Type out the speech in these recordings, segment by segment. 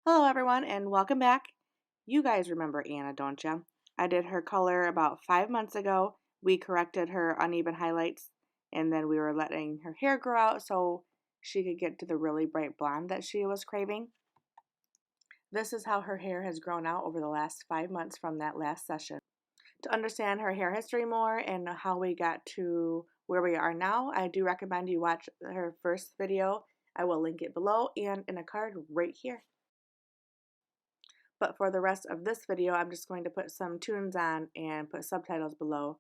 Hello everyone and welcome back. You guys remember Anna, don't you? I did her color about 5 months ago. We corrected her uneven highlights and then we were letting her hair grow out so she could get to the really bright blonde that she was craving. This is how her hair has grown out over the last 5 months from that last session. To understand her hair history more and how we got to where we are now, I do recommend you watch her first video. I will link it below and in a card right here. But for the rest of this video, I'm just going to put some tunes on and put subtitles below.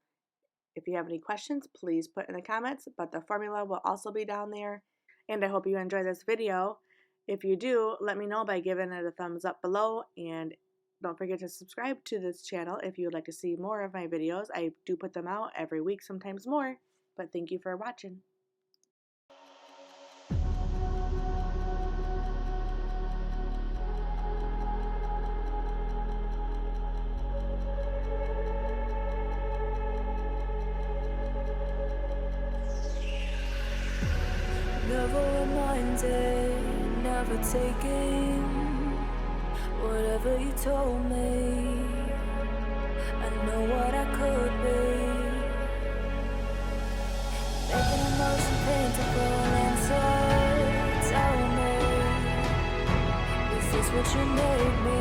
If you have any questions, please put in the comments, but the formula will also be down there. And I hope you enjoy this video. If you do, let me know by giving it a thumbs up below, and don't forget to subscribe to this channel if you would like to see more of my videos. I do put them out every week, sometimes more, but thank you for watching. Never reminded, never taking whatever you told me. I know what I could be, making emotion paintable and so tell me, is this what you made me?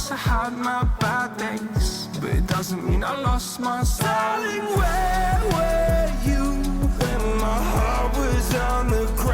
yes, I had my bad days, but it doesn't mean I lost my style. Darling, where were you when my heart was on the ground?